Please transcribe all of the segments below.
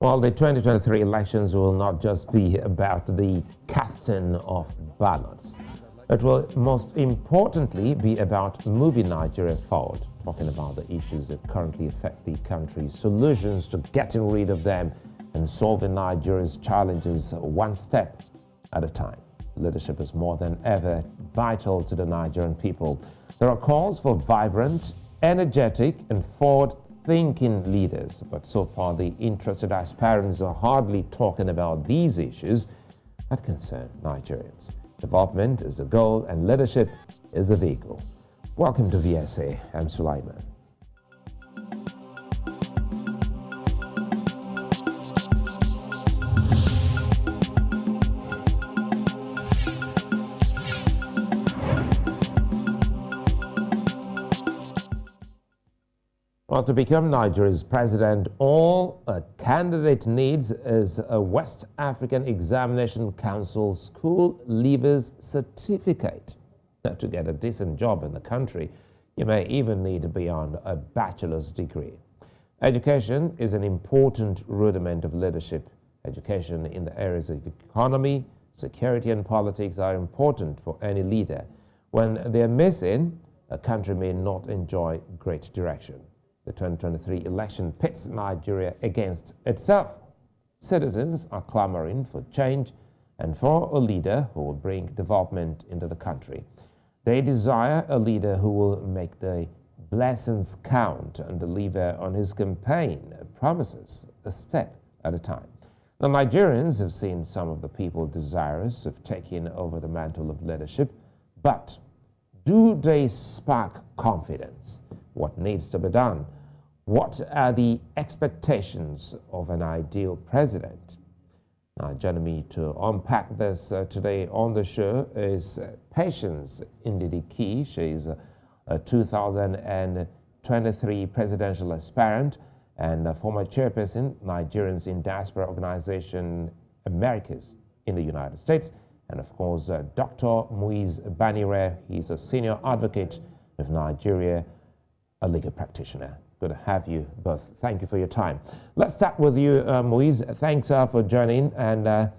Well, the 2023 elections will not just be about the casting of ballots. It will most importantly be about moving Nigeria forward, talking about the issues that currently affect the country, solutions to getting rid of them, and solving Nigeria's challenges one step at a time. Leadership is more than ever vital to the Nigerian people. There are calls for vibrant, energetic, and forward-thinking leaders, but so far the interested aspirants are hardly talking about these issues that concern Nigerians. Development is the goal and leadership is the vehicle. Welcome to VSA. I'm Sulaiman. Well, to become Nigeria's president, all a candidate needs is a West African Examination Council School Leavers Certificate. Now, to get a decent job in the country, you may even need beyond a bachelor's degree. Education is an important rudiment of leadership. Education in the areas of economy, security, and politics are important for any leader. When they're missing, a country may not enjoy great direction. The 2023 election pits Nigeria against itself. Citizens are clamoring for change and for a leader who will bring development into the country. They desire a leader who will make the blessings count and deliver on his campaign promises a step at a time. The Nigerians have seen some of the people desirous of taking over the mantle of leadership, but do they spark confidence? What needs to be done? What are the expectations of an ideal president? Now, joining me to unpack this today on the show is Patience Ndidi Key. She's a 2023 Presidential Aspirant and a former chairperson, Nigerians in Diaspora Organization Americas in the United States. And of course, Dr. Muiz Banire. He's a senior advocate of Nigeria, a legal practitioner. Good to have you both. Thank you for your time. Let's start with you, Muiz. Thanks for joining. And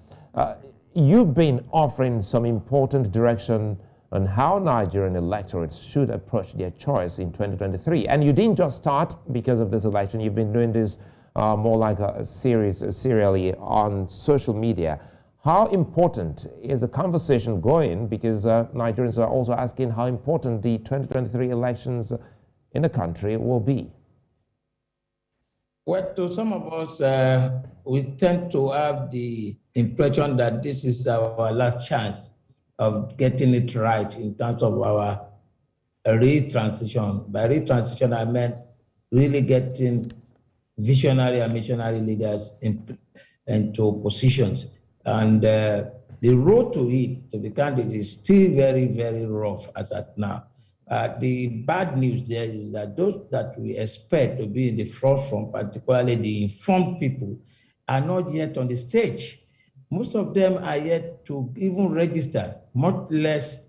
you've been offering some important direction on how Nigerian electorates should approach their choice in 2023. And you didn't just start because of this election. You've been doing this more like a series, serially on social media. How important is the conversation going? Because Nigerians are also asking how important the 2023 elections in the country will be. Well, to some of us, we tend to have the impression that this is our last chance of getting it right in terms of our re-transition. By re-transition, I meant really getting visionary and missionary leaders into positions. And the road to it, to the candidate, is still very, very rough as at now. The bad news there is that those that we expect to be in the forefront, particularly the informed people, are not yet on the stage. Most of them are yet to even register, much less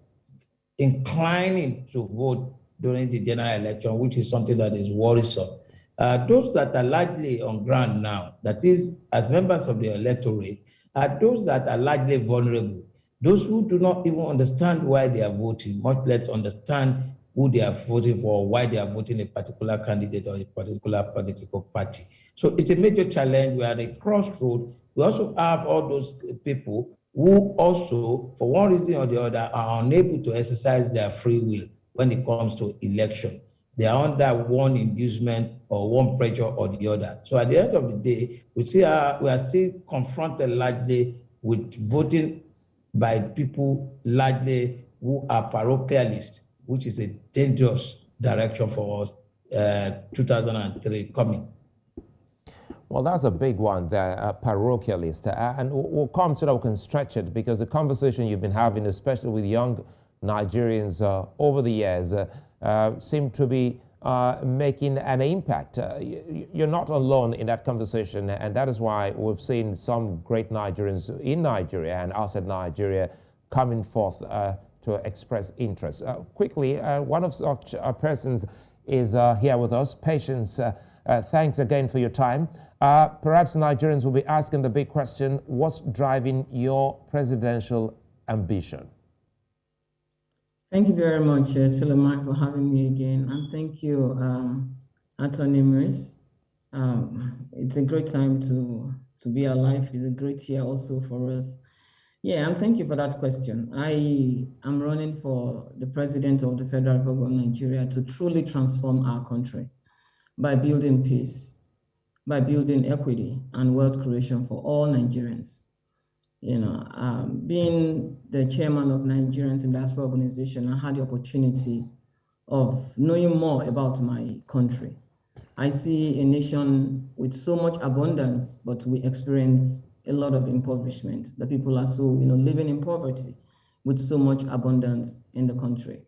inclining to vote during the general election, which is something that is worrisome. Those that are largely on ground now, that is, as members of the electorate, are those that are largely vulnerable. Those who do not even understand why they are voting, much less understand who they are voting for, why they are voting a particular candidate or a particular political party. So it's a major challenge. We are at a crossroad. We also have all those people who also, for one reason or the other, are unable to exercise their free will when it comes to election. They are under one inducement or one pressure or the other. So at the end of the day, we are still confronted largely with voting by people largely who are parochialists, which is a dangerous direction for us, 2003 coming. Well, that's a big one there, parochialist. And we'll come so that we can stretch it, because the conversation you've been having, especially with young Nigerians over the years, seem to be making an impact. You're not alone in that conversation, and that is why we've seen some great Nigerians in Nigeria and outside Nigeria coming forth to express interest. Quickly, one of such persons is here with us, Patience. Thanks again for your time. Perhaps Nigerians will be asking the big question, what's driving your presidential ambition? Thank you very much, Sulaiman, for having me again. And thank you, Attorney Muiz. It's a great time to be alive. It's a great year also for us. Yeah, and thank you for that question. I am running for the President of the Federal Republic of Nigeria to truly transform our country by building peace, by building equity and wealth creation for all Nigerians. You know, being the chairman of Nigerians in Diaspora Organization, I had the opportunity of knowing more about my country. I see a nation with so much abundance, but we experience a lot of impoverishment. The people are so, living in poverty with so much abundance in the country.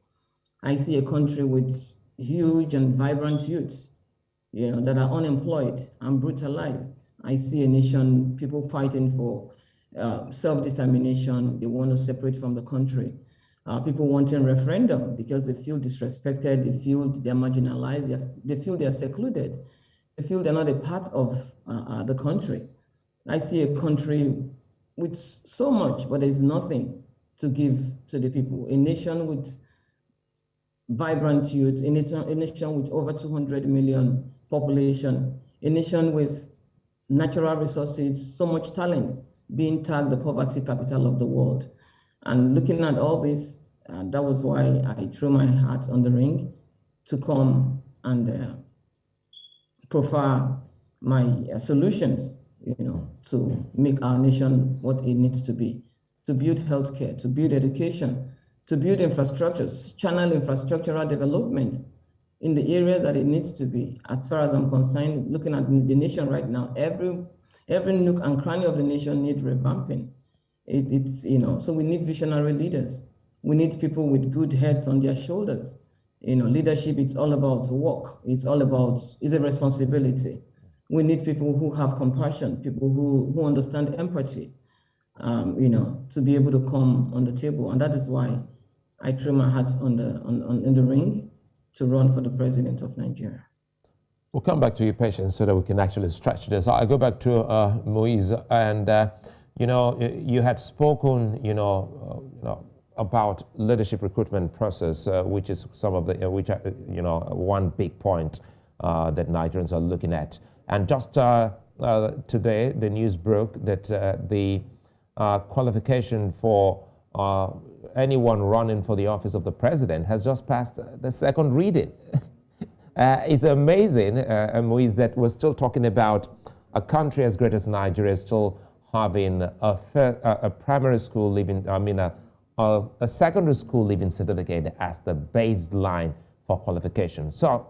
I see a country with huge and vibrant youths, that are unemployed and brutalized. I see a nation, people fighting for self-determination. They want to separate from the country. People wanting referendum because they feel disrespected, they feel they're marginalized, they feel they're secluded, they feel they're not a part of the country. I see a country with so much, but there's nothing to give to the people. A nation with vibrant youth, a nation with over 200 million population, a nation with natural resources, so much talent, being tagged the poverty capital of the world. And looking at all this, that was why I threw my hat on the ring to come and profile my solutions, to make our nation what it needs to be, to build healthcare, to build education, to build infrastructures, channel infrastructural development in the areas that it needs to be. As far as I'm concerned, looking at the nation right now, every nook and cranny of the nation needs revamping. So we need visionary leaders. We need people with good heads on their shoulders. Leadership, it's all about work. It's a responsibility. We need people who have compassion, people who understand empathy, to be able to come on the table. And that is why I threw my hat in the ring to run for the president of Nigeria. We'll come back to you, Patience, so that we can actually stretch this. I go back to Muiz, and you had spoken, about leadership recruitment process, which is one big point that Nigerians are looking at. And just today, the news broke that the qualification for anyone running for the office of the president has just passed the second reading. It's amazing, Muiz, that we're still talking about a country as great as Nigeria still having a primary school leaving, a secondary school leaving certificate as the baseline for qualification. So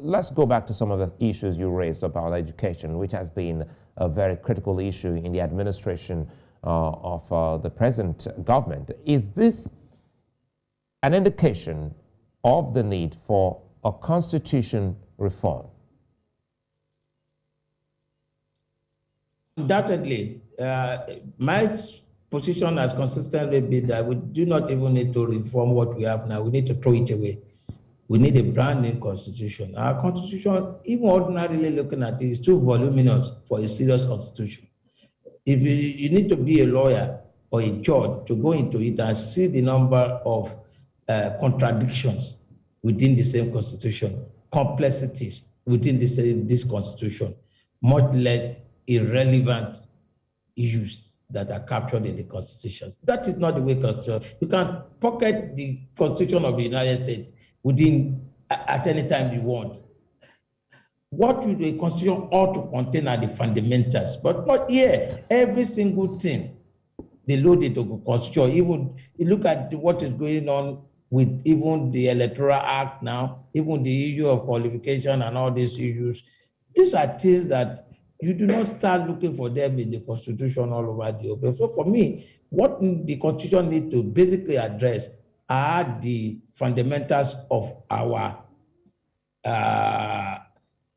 let's go back to some of the issues you raised about education, which has been a very critical issue in the administration of the present government. Is this an indication of the need for a constitution reform? Undoubtedly, my position has consistently been that we do not even need to reform what we have now. We need to throw it away. We need a brand new constitution. Our constitution, even ordinarily looking at it, is too voluminous for a serious constitution. If you need to be a lawyer or a judge to go into it and see the number of contradictions within the same constitution, complexities within this constitution, much less irrelevant issues that are captured in the constitution. That is not the way constitution. You can pocket the constitution of the United States at any time you want. What the constitution ought to contain are the fundamentals, but not here. Every single thing they load into the constitution. Even you look at what is going on with even the Electoral Act now, even the issue of qualification and all these issues. These are things that you do not start looking for them in the constitution all over the open. So for me, what the constitution needs to basically address are the fundamentals of our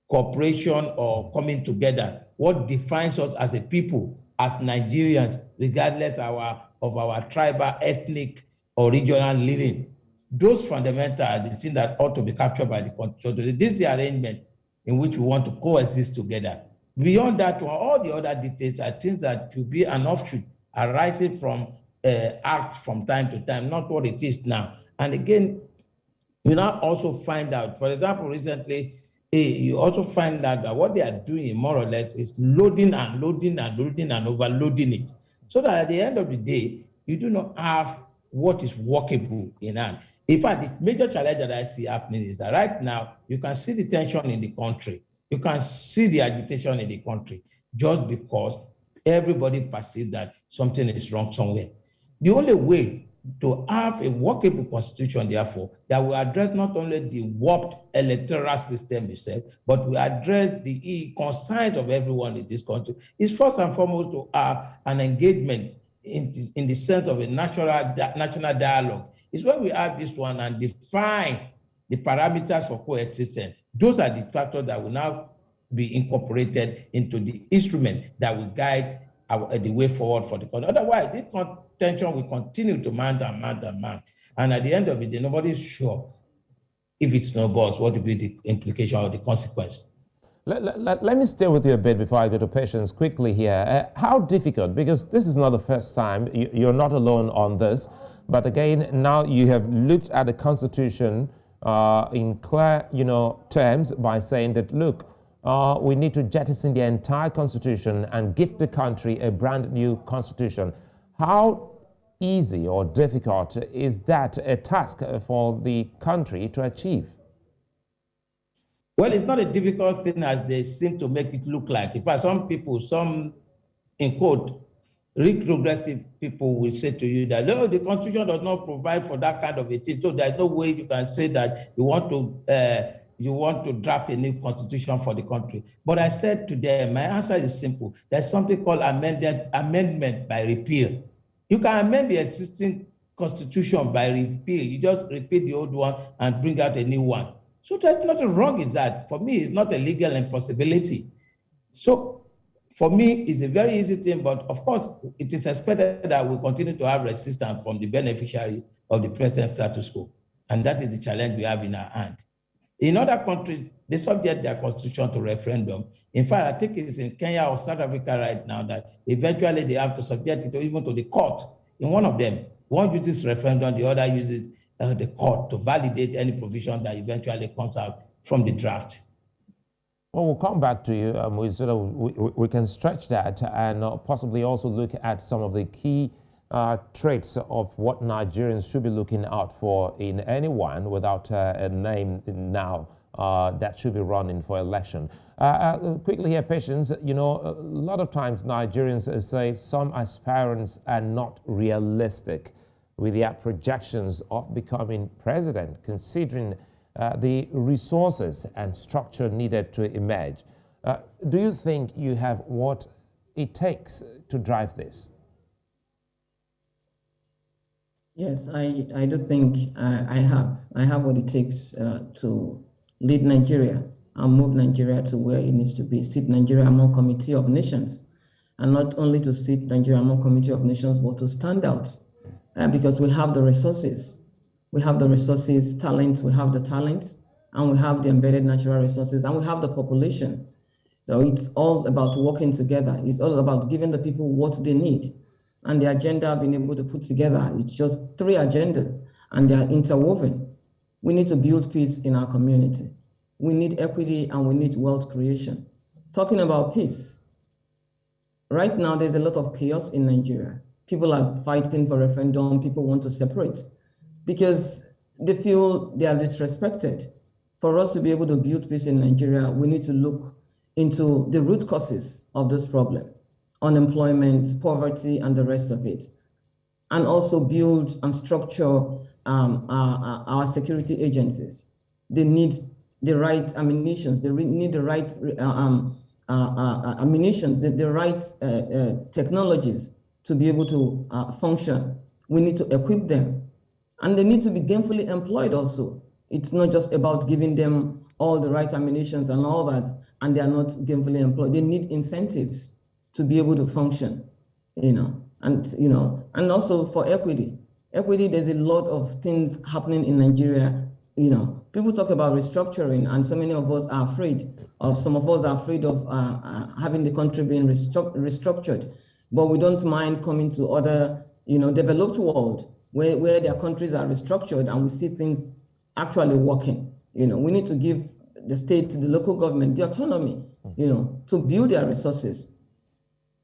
cooperation or coming together. What defines us as a people, as Nigerians, regardless of our tribal, ethnic, or regional living. Those fundamentals are the things that ought to be captured by the constitution. This is the arrangement in which we want to coexist together. beyond that one, all the other details are things that could be an offshoot arising from act from time to time, not what it is now. And again, you now also find out, for example, recently, you also find out that what they are doing more or less is loading and loading and loading and overloading it. So that at the end of the day, you do not have what is workable in hand. In fact, the major challenge that I see happening is that right now, you can see the tension in the country. You can see the agitation in the country just because everybody perceives that something is wrong somewhere. The only way to have a workable constitution, therefore, that will address not only the warped electoral system itself, but will address the concerns of everyone in this country, is first and foremost to have an engagement in the sense of a national dialogue. It's when we have this one and define the parameters for coexistence. Those are the factors that will now be incorporated into the instrument that will guide the way forward for the country. Otherwise, this tension will continue to mount and mount and mount. And at the end of the day, nobody is sure if it snowballs, what will be the implication or the consequence. Let me stay with you a bit before I go to Patience quickly here. How difficult, because this is not the first time, you're not alone on this, but again, now you have looked at the Constitution in clear terms by saying that, look, we need to jettison the entire Constitution and give the country a brand new Constitution. How easy or difficult is that a task for the country to achieve? Well, it's not a difficult thing as they seem to make it look like. In fact, some people, in quote, retrogressive people will say to you that, no, the Constitution does not provide for that kind of a thing. So there's no way you can say that you want to draft a new constitution for the country. But I said to them, my answer is simple. There's something called amendment by repeal. You can amend the existing constitution by repeal. You just repeal the old one and bring out a new one. So there's nothing wrong with that. For me, it's not a legal impossibility. So for me, it's a very easy thing, but of course, it is expected that we continue to have resistance from the beneficiaries of the present status quo. And that is the challenge we have in our hand. In other countries, they subject their constitution to referendum. In fact, I think it's in Kenya or South Africa right now that eventually they have to subject it even to the court. In one of them, one uses referendum, the other uses the court to validate any provision that eventually comes out from the draft. Well, we'll come back to you, Muiz, so that we can stretch that and possibly also look at some of the key traits of what Nigerians should be looking out for in anyone without a name now that should be running for election. Quickly here, Patience, a lot of times Nigerians say some aspirants are not realistic with their projections of becoming president, considering the resources and structure needed to emerge. Do you think you have what it takes to drive this? Yes, I do think I have what it takes to lead Nigeria and move Nigeria to where it needs to be, sit Nigeria among committee of nations, and not only to sit Nigeria among committee of nations, but to stand out because we have the resources. We have the resources, talent, we have the talents, and we have the embedded natural resources, and we have the population. So it's all about working together. It's all about giving the people what they need. And the agenda being able to put together, it's just 3 agendas, and they are interwoven. We need to build peace in our community. We need equity, and we need wealth creation. Talking about peace, right now there's a lot of chaos in Nigeria. People are fighting for referendum. People want to separate because they feel they are disrespected. For us to be able to build peace in Nigeria, we need to look into the root causes of this problem: unemployment, poverty, and the rest of it. And also build and structure our security agencies. They need the right ammunitions. They need the right ammunitions, the right technologies to be able to function. We need to equip them. And they need to be gainfully employed also. It's not just about giving them all the right ammunitions and all that, and they are not gainfully employed. They need incentives to be able to function, and also for equity. Equity, there's a lot of things happening in Nigeria you know, people talk about restructuring, and so many of us are afraid of, some of us are afraid of having the country being restructured, but we don't mind coming to other, you know, developed world where their countries are restructured and we see things actually working. You know, we need to give the state, the local government, the autonomy, you know, to build their resources.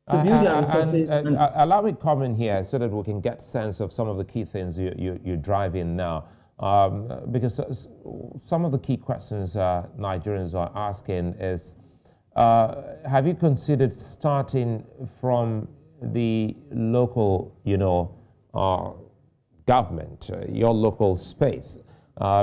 Allow me to comment here so that we can get sense of some of the key things you drive in now. Because some of the key questions Nigerians are asking is, have you considered starting from the local, you know, government, your local space?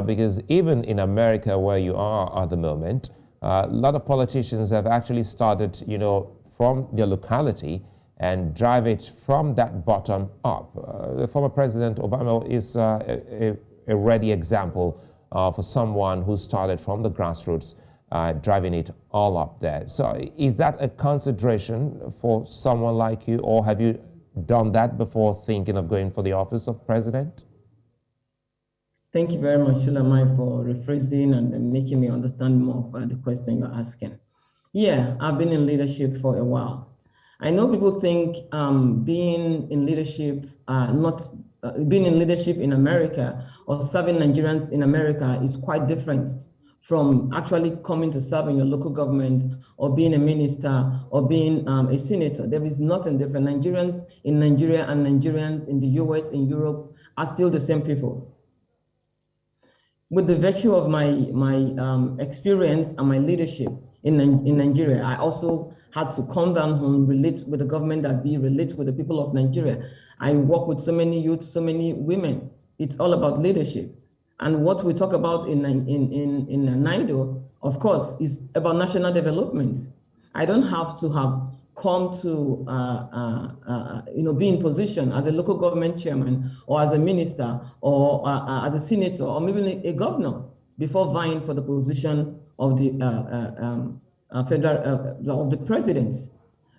Because even in America, where you are at the moment, a lot of politicians have actually started, you know, from their locality and drive it from that bottom up. The former President Obama is a ready example for someone who started from the grassroots, driving it all up there. So is that a consideration for someone like you, or have you done that before thinking of going for the office of president? Thank you very much, Sulaiman, for rephrasing and making me understand more of the question you're asking. Yeah, I've been in leadership for a while. I know people think being in leadership, being in leadership in America or serving Nigerians in America is quite different from actually coming to serve in your local government or being a minister or being a senator. There is nothing different. Nigerians in Nigeria and Nigerians in the US and Europe are still the same people. With the virtue of my experience and my leadership in Nigeria, I also had to come down home, relate with the government, relate with the people of Nigeria. I work with so many youth, so many women. It's all about leadership. And what we talk about in NIDO, of course, is about national development. I don't have to have come to be in position as a local government chairman or as a minister or as a senator or maybe a governor before vying for the position of the of the president.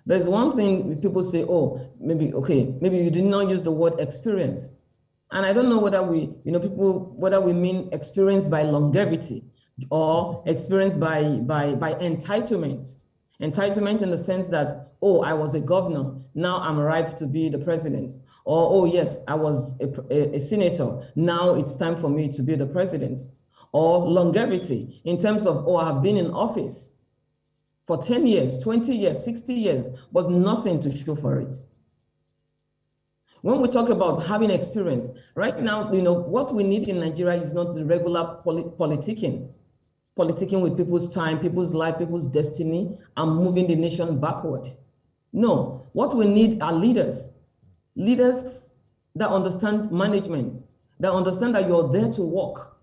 There's one thing people say, oh, maybe you did not use the word experience. And I don't know whether whether we mean experience by longevity or experience by entitlement. Entitlement in the sense that, oh, I was a governor, now I'm ripe to be the president. Or, oh yes, I was a senator, now it's time for me to be the president. Or longevity in terms of, oh, I have been in office for 10 years, 20 years, 60 years, but nothing to show for it. When we talk about having experience, right now, what we need in Nigeria is not the regular politicking with people's time, people's life, people's destiny, and moving the nation backward. No, what we need are leaders that understand management, that understand that you're there to work,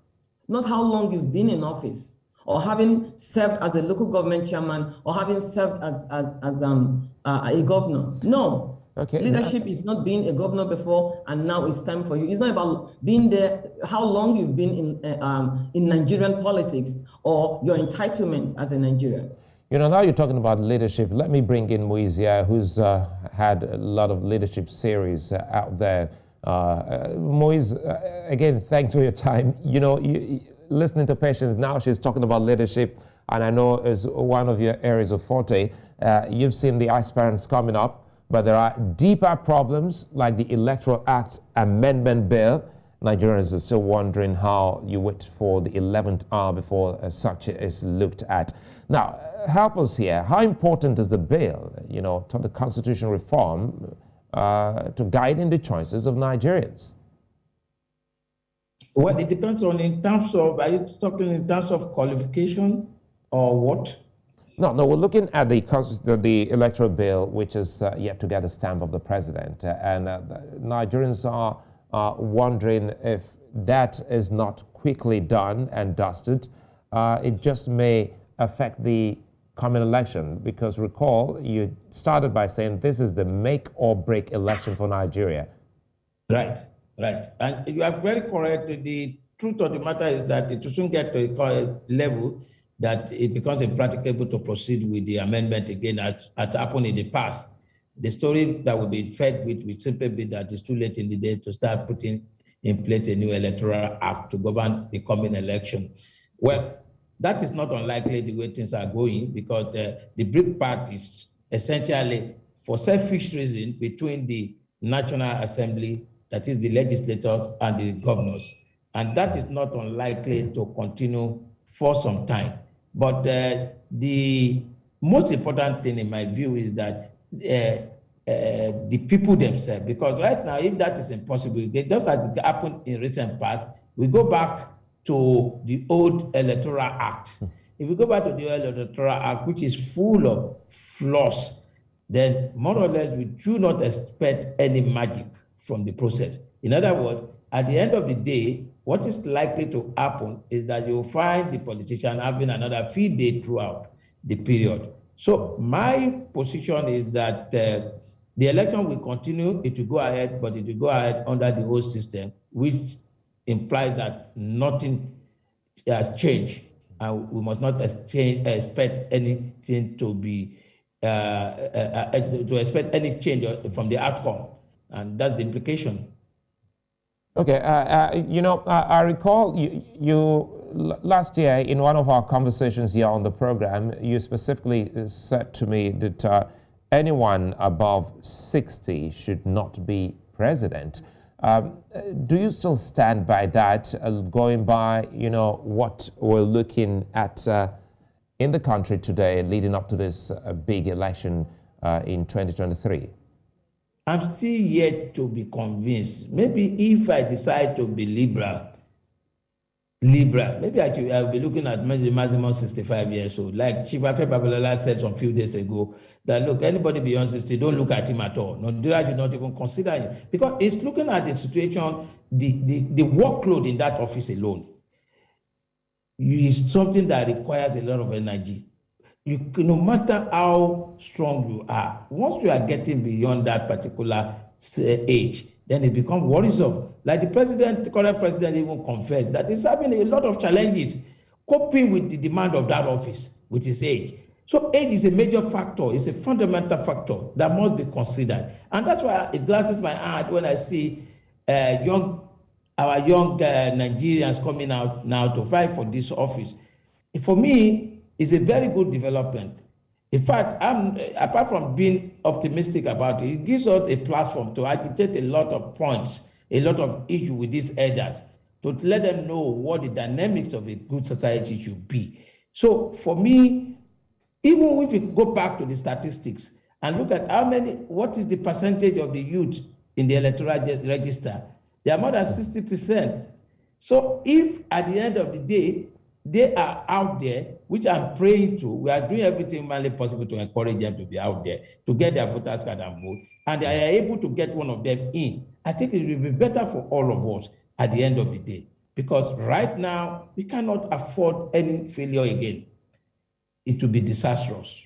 not how long you've been in office, or having served as a local government chairman, or having served as a governor. No. Okay. Leadership is not being a governor before and now it's time for you. It's not about being there, how long you've been in Nigerian politics or your entitlement as a Nigerian. Now you're talking about leadership. Let me bring in Muiz here, who's had a lot of leadership series out there. Muiz, again, thanks for your time. Listening to Patience now, she's talking about leadership, and I know is one of your areas of forte. You've seen the aspirants coming up. But there are deeper problems like the Electoral Act Amendment Bill. Nigerians are still wondering how you wait for the 11th hour before such is looked at. Now, help us here. How important is the bill, to the constitutional reform to guiding the choices of Nigerians? Well, it depends on in terms of, are you talking in terms of qualification or what? No, we're looking at the electoral bill, which is yet to get a stamp of the president. And Nigerians are wondering if that is not quickly done and dusted, it just may affect the coming election. Because recall, you started by saying this is the make or break election for Nigeria. Right. And you are very correct. The truth of the matter is that it shouldn't get to a level that it becomes impracticable to proceed with the amendment again, as happened in the past. The story that will be fed with will simply be that it's too late in the day to start putting in place a new electoral act to govern the coming election. Well, that is not unlikely the way things are going, because the big part is essentially for selfish reasons between the National Assembly, that is the legislators, and the governors. And that is not unlikely to continue for some time. But the most important thing in my view is that the people themselves, because right now, if that is impossible, just like it happened in recent past, we go back to the old Electoral Act. If we go back to the old Electoral Act, which is full of flaws, then more or less we do not expect any magic from the process. In other words, at the end of the day, what is likely to happen is that you'll find the politician having another field day throughout the period. So my position is that the election will continue, it will go ahead, but it will go ahead under the old system, which implies that nothing has changed, and we must not expect anything to be, to expect any change from the outcome, and that's the implication. Okay, I recall you last year in one of our conversations here on the program, you specifically said to me that anyone above 60 should not be president. Do you still stand by that, going by, what we're looking at in the country today leading up to this big election in 2023? I'm still yet to be convinced. Maybe if I decide to be liberal, maybe I'll be looking at maybe maximum 65 years old. Like Chief Afe Babalola said some few days ago, that look, anybody beyond 60, don't look at him at all. Nigeria should not even consider him, because it's looking at the situation, the workload in that office alone is something that requires a lot of energy. No matter how strong you are, once you are getting beyond that particular age, then it becomes worrisome. Like the current president even confessed that he's having a lot of challenges coping with the demand of that office with his age. So age is a major factor, it's a fundamental factor that must be considered. And that's why it glasses my heart when I see our young Nigerians coming out now to fight for this office. For me, it's a very good development. In fact, apart from being optimistic about it, it gives us a platform to agitate a lot of points, a lot of issues with these elders, to let them know what the dynamics of a good society should be. So for me, even if we go back to the statistics and look at what is the percentage of the youth in the electoral register, they are more than 60%. So if at the end of the day, they are out there, which I'm praying to. We are doing everything humanly possible to encourage them to be out there, to get their voters card and vote, and they are able to get one of them in. I think it will be better for all of us at the end of the day, because right now, we cannot afford any failure again. It will be disastrous.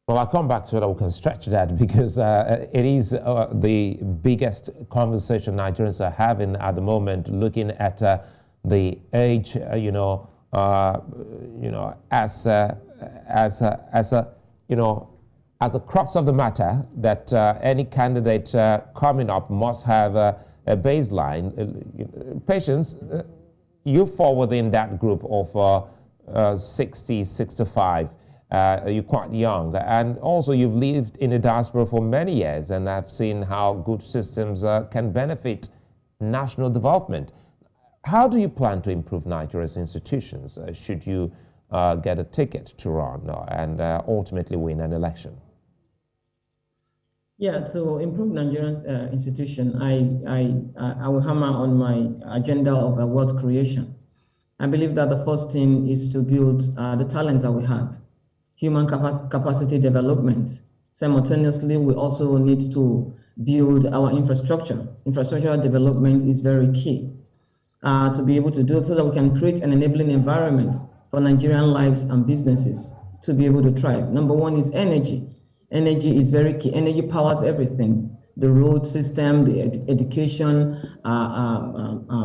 Well, I'll come back to it. We can stretch that, because it is the biggest conversation Nigerians are having at the moment, looking at the age, as the crux of the matter, that any candidate coming up must have a baseline. Patience, you fall within that group of 60, 65. You're quite young, and also you've lived in the diaspora for many years, and I've seen how good systems can benefit national development. How do you plan to improve Nigeria's institutions should you get a ticket to run and ultimately win an election? Yeah, to improve Nigeria's institution, I will hammer on my agenda of wealth creation. I believe that the first thing is to build the talents that we have, human capacity development. Simultaneously, we also need to build our infrastructure. Infrastructural development is very key. To be able to do it, so that we can create an enabling environment for Nigerian lives and businesses to be able to thrive. Number one is energy. Energy is very key. Energy powers everything. The road system, the education,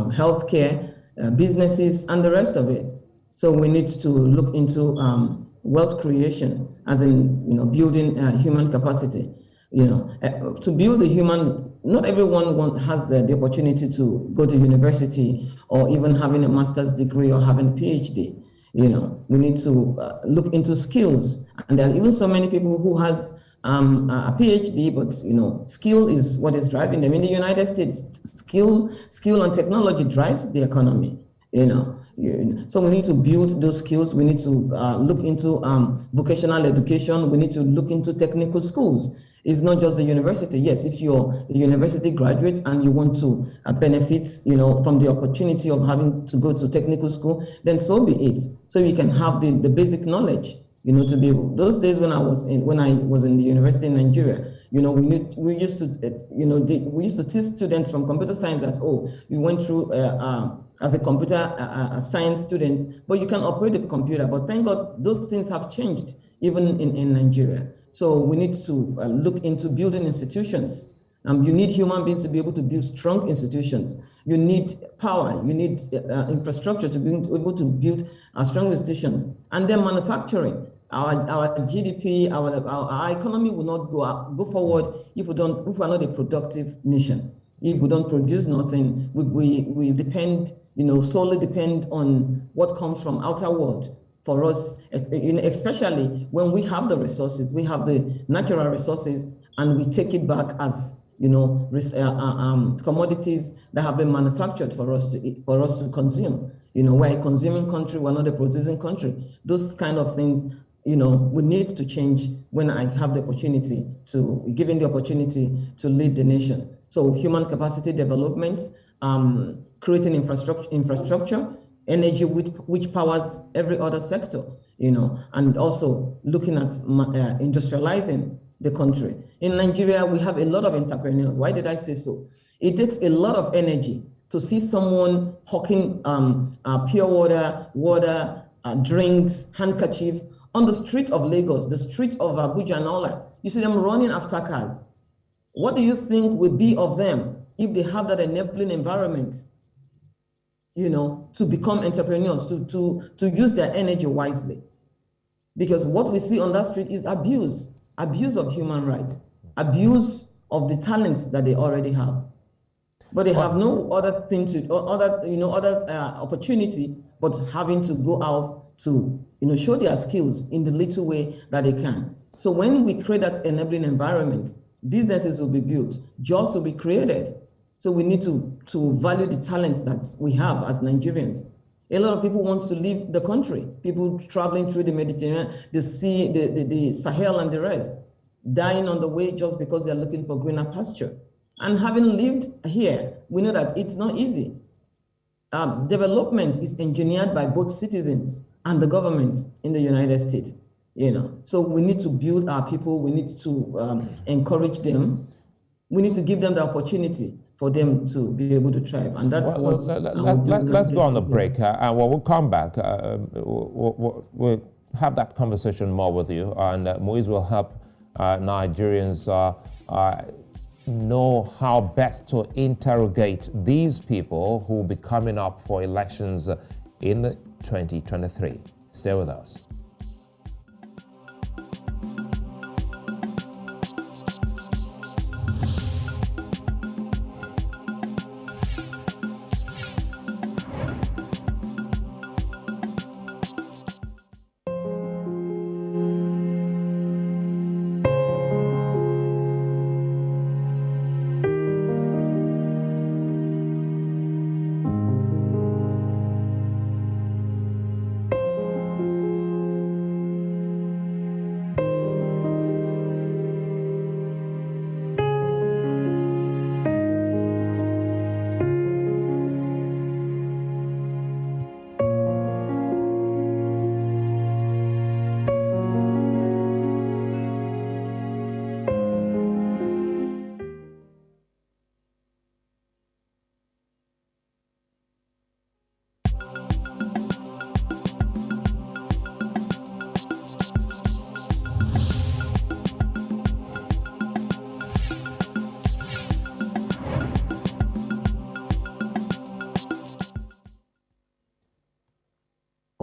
healthcare, businesses, and the rest of it. So we need to look into wealth creation, as in building human capacity. To build a human, not everyone has the opportunity to go to university or even having a master's degree or having a PhD. We need to look into skills. And there are even so many people who has a PhD, but skill is what is driving them. In the United States, skill and technology drives the economy. So we need to build those skills. We need to look into vocational education. We need to look into technical schools. It's not just a university. Yes, if you're a university graduate and you want to benefit, from the opportunity of having to go to technical school, then so be it. So you can have the basic knowledge, to be able. Those days when I was in the university in Nigeria, we used to teach students from computer science that, you went through as a computer science student, but you can operate a computer. But thank God those things have changed even in Nigeria. So we need to look into building institutions. You need human beings to be able to build strong institutions. You need power. You need infrastructure to be able to build strong institutions. And then manufacturing. Our GDP, our economy will not go forward if we are not a productive nation. If we don't produce nothing, we depend, solely depend on what comes from outer world. For us, especially when we have the resources, we have the natural resources, and we take it back as commodities that have been manufactured for us to consume. We're a consuming country, we're not a producing country. Those kind of things, we need to change when I have the opportunity given the opportunity to lead the nation. So human capacity development, creating infrastructure, energy which powers every other sector, and also looking at industrializing the country. In Nigeria, we have a lot of entrepreneurs. Why did I say so? It takes a lot of energy to see someone hawking pure water, drinks, handkerchief on the street of Lagos, the street of Abuja and all that. You see them running after cars. What do you think will be of them if they have that enabling environment? To become entrepreneurs, to use their energy wisely. Because what we see on that street is abuse of human rights, abuse of the talents that they already have. But they have no other thing other opportunity but having to go out to, show their skills in the little way that they can. So when we create that enabling environment, businesses will be built, jobs will be created. So we need to value the talent that we have as Nigerians. A lot of people want to leave the country. People traveling through the Mediterranean, the sea, the Sahel and the rest, dying on the way just because they're looking for greener pasture. And having lived here, we know that it's not easy. Development is engineered by both citizens and the government in the United States. So we need to build our people. We need to encourage them. We need to give them the opportunity for them to be able to thrive. And that's let's go on the break. And when we come back, we'll have that conversation more with you. And Muiz will help Nigerians know how best to interrogate these people who will be coming up for elections in 2023. Stay with us.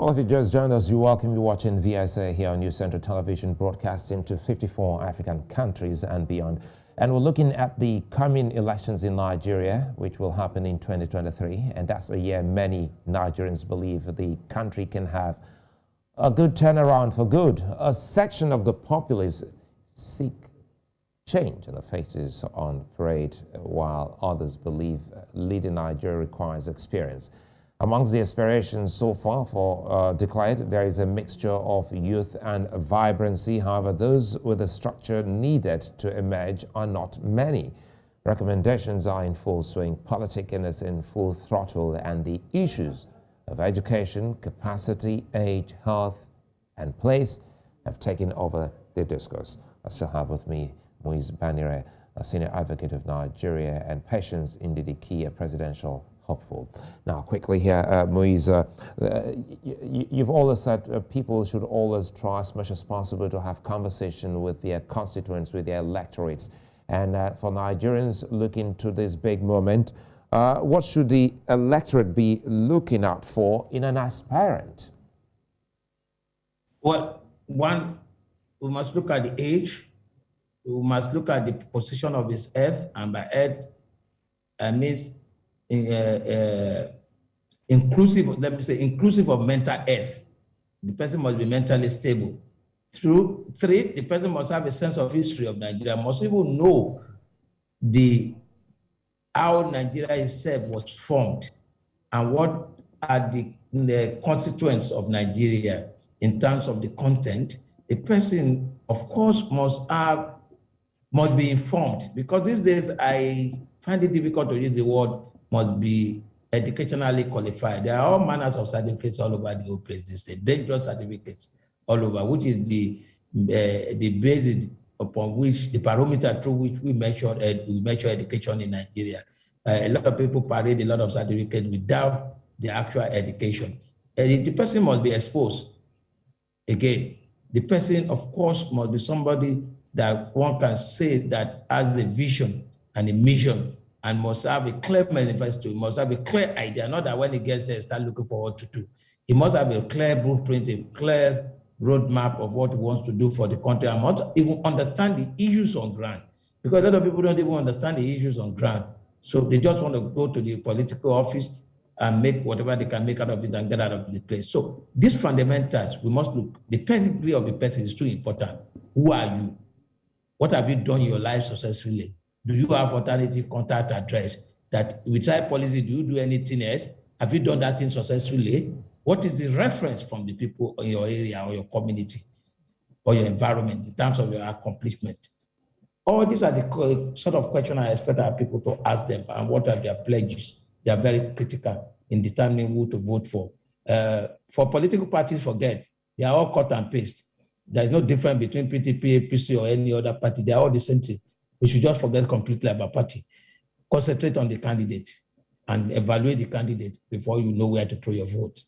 Well, if you just joined us, you're welcome. You're watching VSA here on News Center Television, broadcasting to 54 African countries and beyond. And we're looking at the coming elections in Nigeria, which will happen in 2023. And that's a year many Nigerians believe the country can have a good turnaround for good. A section of the populace seek change in the faces on parade, while others believe leading Nigeria requires experience. Amongst the aspirations so far for declared, there is a mixture of youth and vibrancy. However, those with the structure needed to emerge are not many. Recommendations are in full swing, politicking is in full throttle, and the issues of education, capacity, age, health, and place have taken over the discourse. I still have with me Muiz Banire, a senior advocate of Nigeria, and Patience Ndidi Key, a presidential hopeful. Now, quickly here, Muiz, you've always said people should always try as much as possible to have conversation with their constituents, with their electorates. And for Nigerians looking to this big moment, what should the electorate be looking out for in an aspirant? Well, one, we must look at the age. We must look at the position of his F, and by head, means inclusive, let me say, inclusive of mental F. The person must be mentally stable. Three, the person must have a sense of history of Nigeria, must even know how Nigeria itself was formed and what are the constituents of Nigeria in terms of the content. The person, of course, must be informed, because these days I find it difficult to use the word must be educationally qualified. There are all manners of certificates all over the whole place these days, dangerous certificates all over, which is the basis upon which, the parameter through which we measure education in Nigeria. A lot of people parade a lot of certificates without the actual education. And the person must be exposed. Again, the person, of course, must be somebody that one can say that has a vision and a mission, and must have a clear manifesto, must have a clear idea, not that when he gets there, start looking for what to do. He must have a clear blueprint, a clear roadmap of what he wants to do for the country, and must even understand the issues on ground, because a lot of people don't even understand the issues on ground. So they just want to go to the political office and make whatever they can make out of it and get out of the place. So these fundamentals, we must look. The pedigree of the person is too important. Who are you? What have you done in your life successfully? Do you have alternative contact address? That with side policy, do you do anything else? Have you done that thing successfully? What is the reference from the people in your area or your community or your environment in terms of your accomplishment? All these are the sort of questions I expect our people to ask them, and what are their pledges. They are very critical in determining who to vote for. For political parties, forget. They are all cut and paste. There is no difference between PTP, APC, or any other party. They are all the same thing. We should just forget completely about party. Concentrate on the candidate and evaluate the candidate before you know where to throw your vote.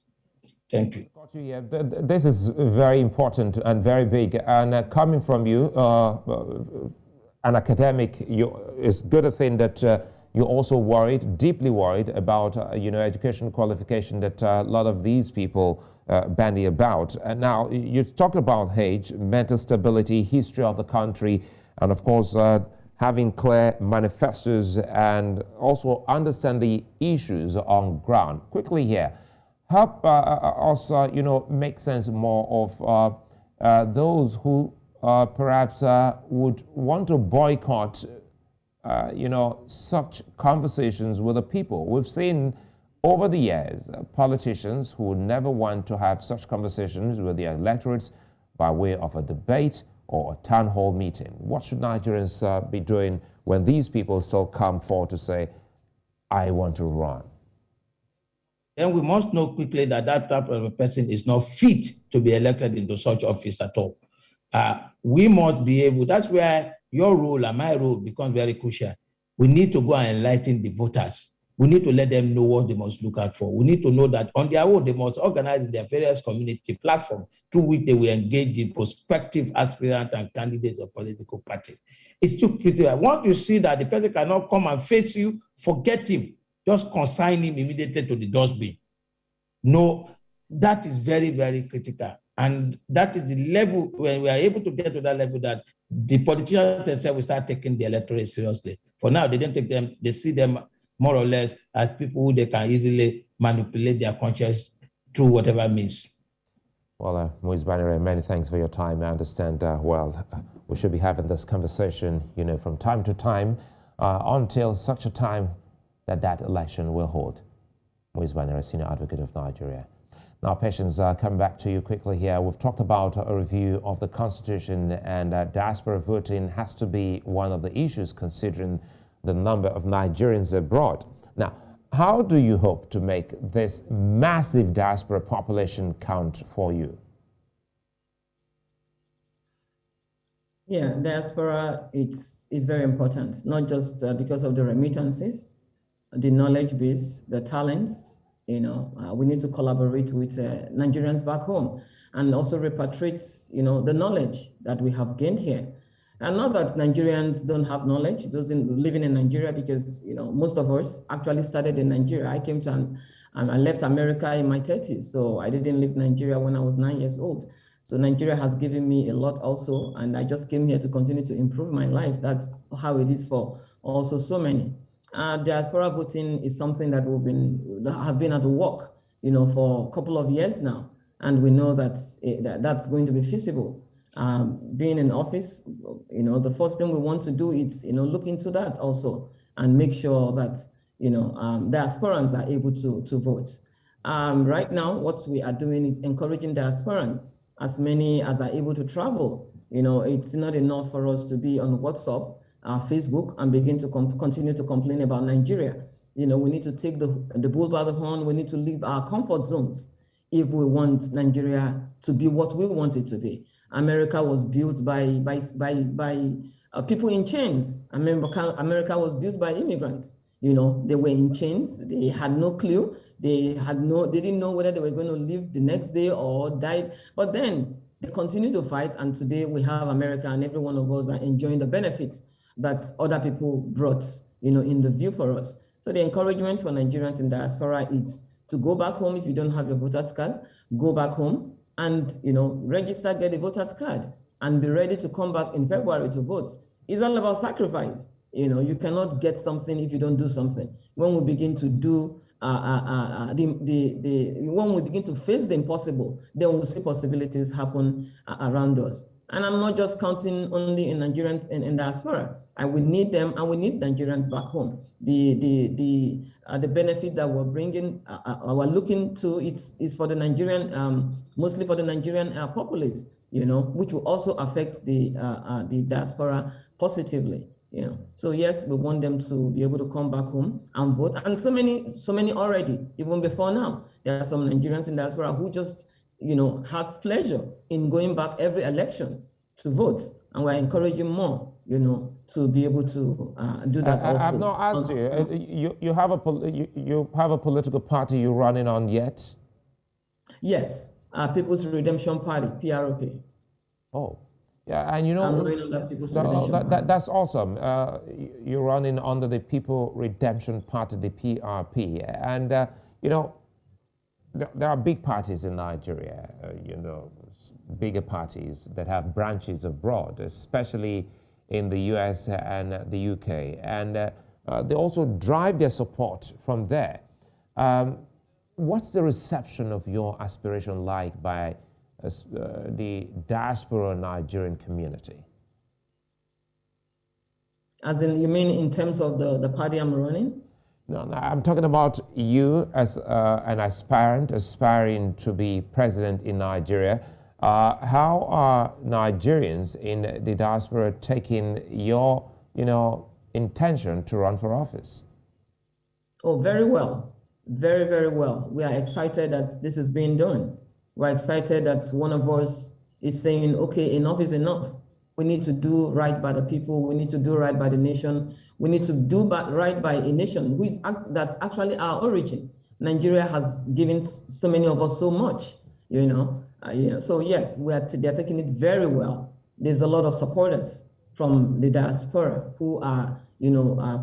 Thank you. Yeah, this is very important and very big. And coming from you, an academic, it's good to think that you're also worried, deeply worried about education qualification that a lot of these people bandy about. And now you talked about age, mental stability, history of the country, and of course having clear manifestos and also understand the issues on ground. Quickly here, help us make sense more of those who perhaps would want to boycott such conversations with the people. We've seen over the years politicians who would never want to have such conversations with their electorates by way of a debate or a town hall meeting. What should Nigerians be doing when these people still come forward to say, I want to run? Then we must know quickly that that type of a person is not fit to be elected into such office at all. We must be able, that's where your role and my role becomes very crucial. We need to go and enlighten the voters. We need to let them know what they must look out for. We need to know that on their own, they must organize their various community platforms through which they will engage the prospective aspirants and candidates of political parties. It's too pretty. Once you see that the person cannot come and face you, forget him. Just consign him immediately to the dustbin. No, that is very, very critical. And that is the level when we are able to get to that level that the politicians themselves will start taking the electorate seriously. For now, they don't take them, they see them more or less as people who they can easily manipulate their conscience through whatever means. Well, Muiz Banire, many thanks for your time. I understand, we should be having this conversation, from time to time until such a time that election will hold. Muiz Banire, Senior Advocate of Nigeria. Now, Patience, come back to you quickly here. We've talked about a review of the Constitution, and diaspora voting has to be one of the issues considering the number of Nigerians abroad. Now, how do you hope to make this massive diaspora population count for you? Yeah, diaspora, it's very important, not just because of the remittances, the knowledge base, the talents. We need to collaborate with Nigerians back home and also repatriate, the knowledge that we have gained here. And not that Nigerians don't have knowledge, those living in Nigeria, because, most of us actually started in Nigeria. I came to, I left America in my 30s, so I didn't leave Nigeria when I was 9 years old. So Nigeria has given me a lot also, and I just came here to continue to improve my life. That's how it is for also so many. Diaspora voting is something that have been at work, for a couple of years now, and we know that that's going to be feasible. Being in office, the first thing we want to do is, look into that also and make sure that, the aspirants are able to vote. Right now, what we are doing is encouraging the aspirants, as many as are able to travel. It's not enough for us to be on WhatsApp, Facebook, and begin to continue to complain about Nigeria. We need to take the bull by the horn. We need to leave our comfort zones if we want Nigeria to be what we want it to be. America was built by people in chains. America was built by immigrants. They were in chains. They had no clue. They didn't know whether they were going to live the next day or die. But then they continued to fight, and today we have America, and every one of us are enjoying the benefits that other people brought, in the view for us. So the encouragement for Nigerians in diaspora is to go back home. If you don't have your voter's card, go back home and, register, get a voter's card, and be ready to come back in February to vote. It's all about sacrifice. You cannot get something if you don't do something. When we begin to do, when we begin to face the impossible, then we'll see possibilities happen around us. And I'm not just counting only in Nigerians in diaspora. I will need them, and we need Nigerians back home. The benefit that we're bringing, we're looking to, is for the Nigerian, mostly for the Nigerian populace, which will also affect the diaspora positively. So yes, we want them to be able to come back home and vote. And so many already, even before now, there are some Nigerians in diaspora who just have pleasure in going back every election to vote, and we're encouraging more, to be able to do that also. I've not asked you. You have a political party you're running on yet? Yes, People's Redemption Party, PRP. Oh, yeah, and I'm running on that People's Redemption Party. That's awesome. You're running under the People Redemption Party, the PRP, and there are big parties in Nigeria, bigger parties that have branches abroad, especially in the US and the UK. And they also drive their support from there. What's the reception of your aspiration like by the diaspora Nigerian community? As in, you mean in terms of the party I'm running? No, I'm talking about you as an aspirant, aspiring to be president in Nigeria. How are Nigerians in the diaspora taking your, intention to run for office? Oh, very well. Very, very well. We are excited that this is being done. We're excited that one of us is saying, okay, enough is enough. We need to do right by the people. We need to do right by the nation. We need to do right by a nation that's actually our origin. Nigeria has given so many of us so much, So yes, they're taking it very well. There's a lot of supporters from the diaspora who are,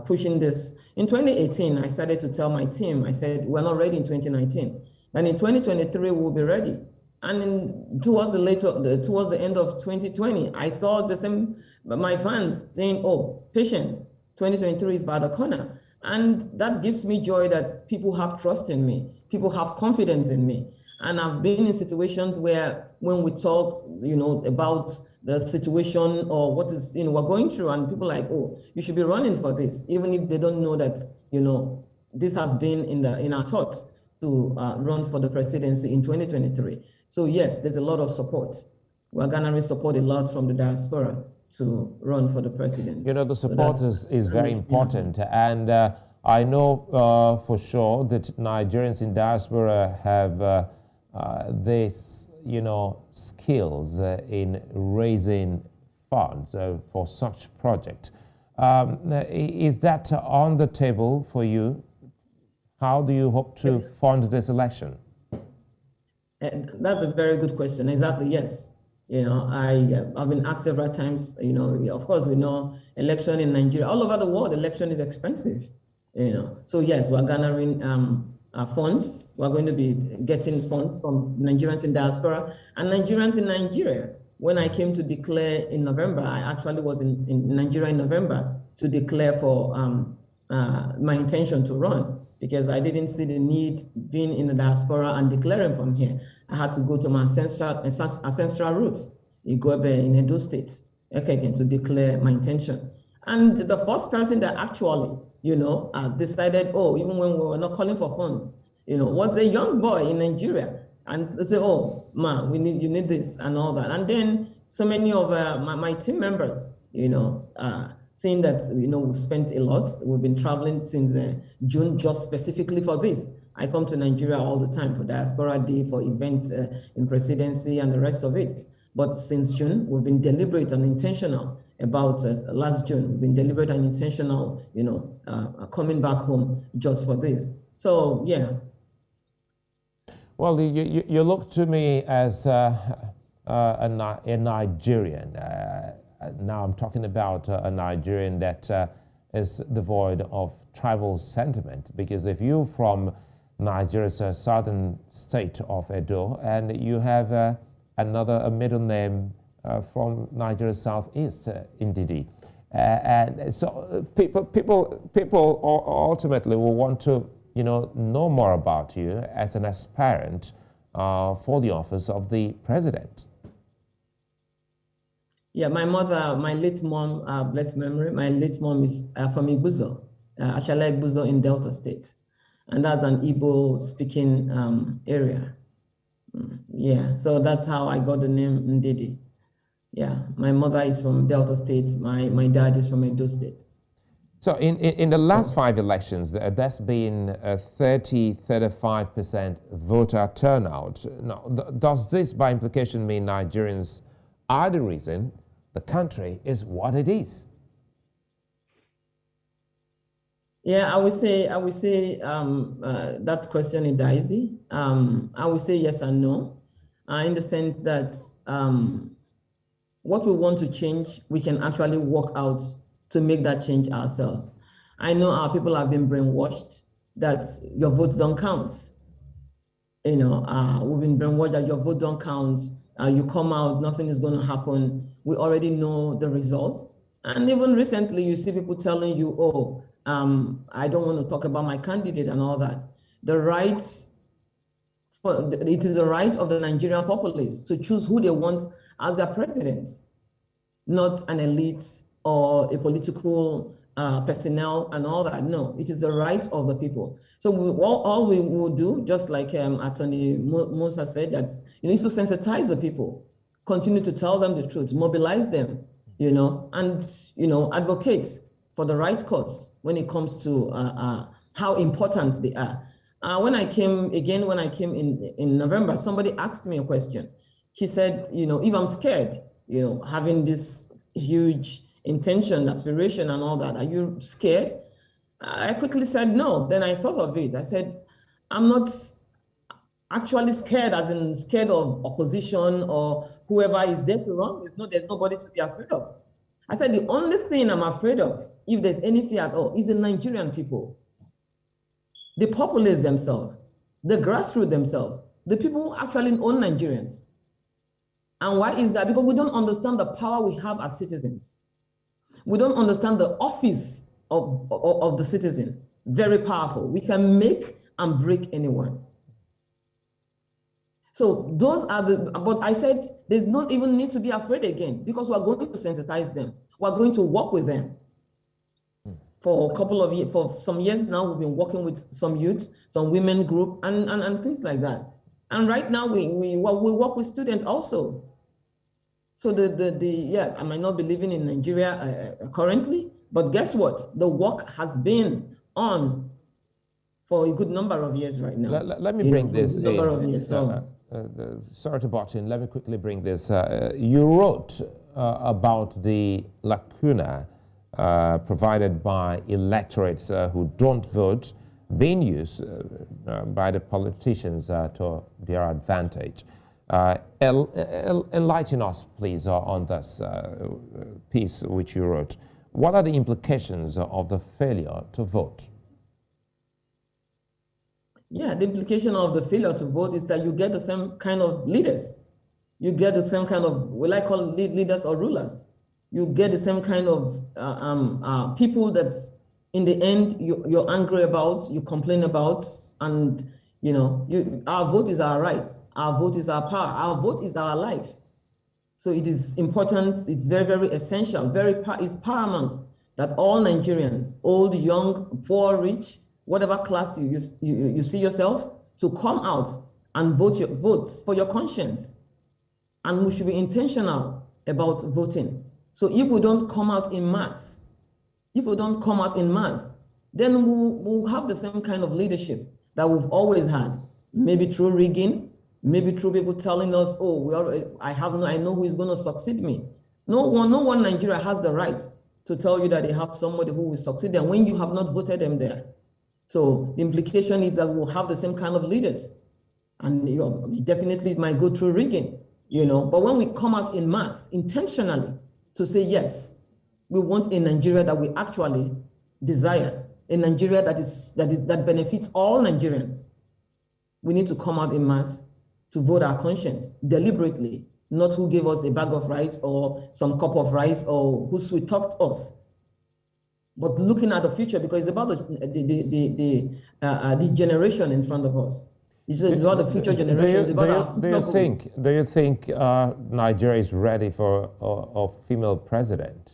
pushing this. In 2018, I started to tell my team, I said, we're not ready in 2019. And in 2023, we'll be ready. And towards the end of 2020, I saw the same, my fans saying, oh, Patience, 2023 is by the corner. And that gives me joy that people have trust in me. People have confidence in me. And I've been in situations where when we talk, about the situation or what is, we're going through, and people are like, oh, you should be running for this, even if they don't know that, this has been in our thoughts to run for the presidency in 2023. So yes, there's a lot of support. We're garnering support a lot from the diaspora to run for the president. The support is very important. And I know for sure that Nigerians in diaspora have this, skills in raising funds for such project. Is that on the table for you? How do you hope to fund this election? That's a very good question. Exactly, yes. I've been asked several times, of course we know election in Nigeria, all over the world, election is expensive, So yes, we're garnering funds. We're going to be getting funds from Nigerians in diaspora and Nigerians in Nigeria. When I came to declare in November, I actually was in Nigeria in November to declare for my intention to run, because I didn't see the need being in the diaspora and declaring from here. I had to go to my ancestral roots, Igwebe in Edo State, to declare my intention. And the first person that actually, decided, even when we were not calling for funds, was a young boy in Nigeria. And they say, oh, ma, you need this and all that. And then so many of my team members, seeing that, we've spent a lot. We've been traveling since June just specifically for this. I come to Nigeria all the time for Diaspora Day, for events in presidency and the rest of it. But since June, we've been deliberate and intentional about last June. We've been deliberate and intentional, coming back home just for this. So, yeah. Well, you look to me as a Nigerian. Now I'm talking about a Nigerian that is devoid of tribal sentiment, because if you're from Nigeria's southern state of Edo and you have a middle name from Nigeria's southeast, Ndidi, and so people ultimately will want to know more about you as an aspirant for the office of the president. Yeah, my mother, my late mom, blessed memory, my late mom is from Igbuzo, actually Igbuzo in Delta State. And that's an Igbo-speaking area. Yeah, so that's how I got the name Ndidi. Yeah, my mother is from Delta State, my dad is from Edo State. So in the last 5 elections, there's been a 35% voter turnout. Now, does this by implication mean Nigerians are the reason the country is what it is? Yeah, I would say that question is dicey. I would say yes and no, in the sense that what we want to change, we can actually work out to make that change ourselves. I know our people have been brainwashed that your votes don't count. We've been brainwashed that your vote don't count. You come out, nothing is going to happen. We already know the results. And even recently, you see people telling you, I don't want to talk about my candidate and all that. It is the right of the Nigerian populace to choose who they want as their president, not an elite or a political personnel and all that. No, it is the right of the people. So all we will do, just like Attorney Musa said, that you need to sensitize the people, continue to tell them the truth, mobilize them, and advocate for the right cause when it comes to how important they are. When I came in November, somebody asked me a question. She said, if I'm scared, having this huge intention, aspiration and all that, are you scared? I quickly said no. Then I thought of it. I said, I'm not actually scared as in scared of opposition or whoever is there to run. There's nobody to be afraid of. I said, the only thing I'm afraid of, if there's any fear at all, is the Nigerian people, the populace themselves. the grassroots themselves, the people who actually own Nigerians. And why is that? Because we don't understand the power we have as citizens. We don't understand the office of the citizen. Very powerful. We can make and break anyone. So those are but I said there's not even need to be afraid again, because we're going to sensitize them. We're going to work with them. For a couple of years, for some years now, we've been working with some youth, some women group, and things like that. And right now, we work with students also. So yes, I might not be living in Nigeria currently, but guess what? The work has been on for a good number of years right now. Let me bring this in. Number of years, sorry to butt in. Let me quickly bring this. You wrote about the lacuna provided by electorates who don't vote being used by the politicians to their advantage. Enlighten us, please, on this piece which you wrote. What are the implications of the failure to vote? Yeah, the implication of the failure to vote is that you get the same kind of leaders. You get the same kind of, will I call leaders or rulers? You get the same kind of people that in the end you're angry about, you complain about, and our vote is our rights, our vote is our power, our vote is our life. So it is important, it's very, very essential, it's paramount that all Nigerians, old, young, poor, rich, whatever class you see yourself, to come out and vote for your conscience. And we should be intentional about voting. So if we don't come out in mass, then we'll have the same kind of leadership that we've always had, maybe through rigging, maybe through people telling us, oh, I know who is going to succeed me. No one Nigeria has the right to tell you that they have somebody who will succeed them when you have not voted them there. So the implication is that we'll have the same kind of leaders, and definitely it might go through rigging, But when we come out in mass, intentionally, to say, yes, we want a Nigeria that we actually desire, a Nigeria that benefits all Nigerians. We need to come out in mass to vote our conscience deliberately, not who gave us a bag of rice or some cup of rice or who sweet talked us. But looking at the future, because it's about the generation in front of us. It's about the future generations. Do you think Nigeria is ready for a female president?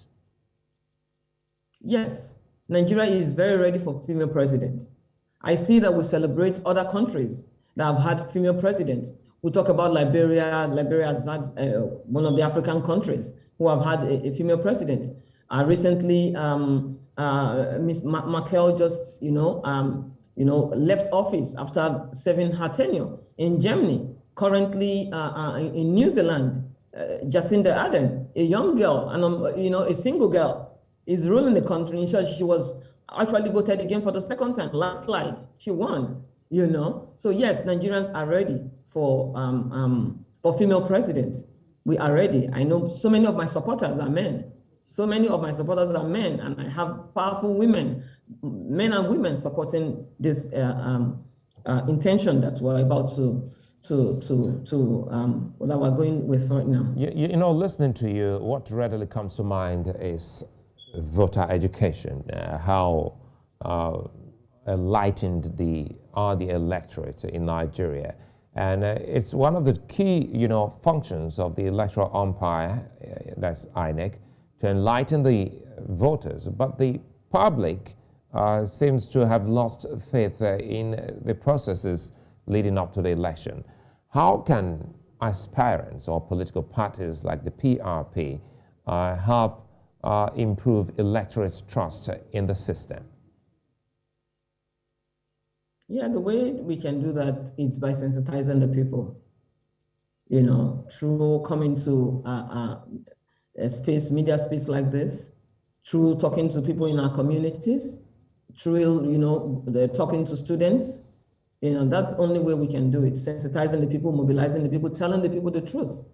Yes, Nigeria is very ready for female president. I see that we celebrate other countries that have had female presidents. We talk about Liberia. Liberia has had one of the African countries who have had a female president. Recently, Ms. Merkel just, left office after serving her tenure in Germany. Currently, in New Zealand, Jacinda Ardern, a young girl and a single girl, is ruling the country. She was actually voted again for the second time. Last slide, she won. So yes, Nigerians are ready for female presidents. We are ready. I know so many of my supporters are men. And I have powerful women, men and women supporting this intention that we're about that we're going with right now. Listening to you, what readily comes to mind is voter education, how enlightened are the electorate in Nigeria. And it's one of the key, functions of the electoral umpire, that's INEC, to enlighten the voters. But the public seems to have lost faith in the processes leading up to the election. How can aspirants or political parties like the PRP help improve electorate's trust in the system? Yeah, the way we can do that is by sensitizing the people, through coming to a media space like this, through talking to people in our communities, through, talking to students. That's the only way we can do it, sensitizing the people, mobilizing the people, telling the people the truth,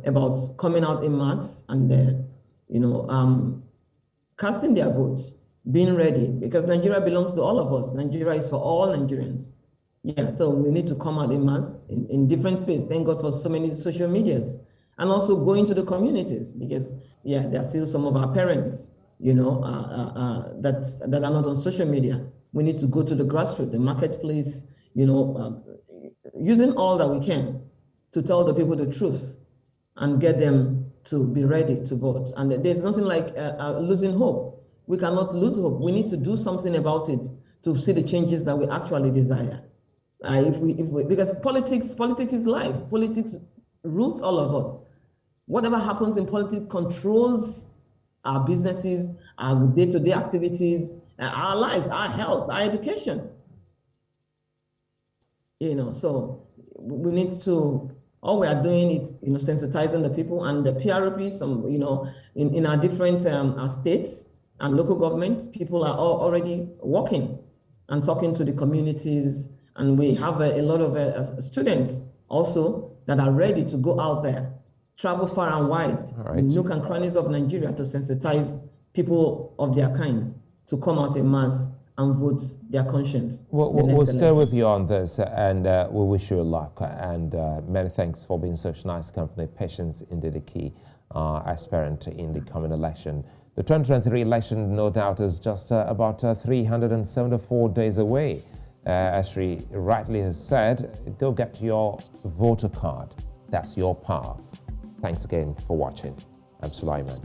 about coming out in mass and, casting their votes, being ready, because Nigeria belongs to all of us. Nigeria is for all Nigerians. Yeah, so we need to come out in mass in different spaces. Thank God for so many social medias, and also go into the communities, because yeah, there are still some of our parents, you know, that are not on social media. We need to go to the grassroots, the marketplace, you know, using all that we can to tell the people the truth and get them to be ready to vote. And there's nothing like losing hope. We cannot lose hope. We need to do something about it to see the changes that we actually desire. If we, because politics is life. Politics rules all of us. Whatever happens in politics controls our businesses, our day-to-day activities, our lives, our health, our education. You know, so we need to, all we are doing is, you know, sensitizing the people, and the PRP, some, you know, in our different states and local governments, people are already working and talking to the communities. And we have a lot of students also that are ready to go out there, travel far and wide, in nook and crannies of Nigeria, to sensitize people of their kinds to come out in mass and vote their conscience. We'll stay with you on this, and we wish you luck. And many thanks for being such nice company. Patience Ndidi Key, aspirant in the coming election. The 2023 election, no doubt, is just about 374 days away. As she rightly has said, go get your voter card. That's your power. Thanks again for watching. I'm Sulaiman.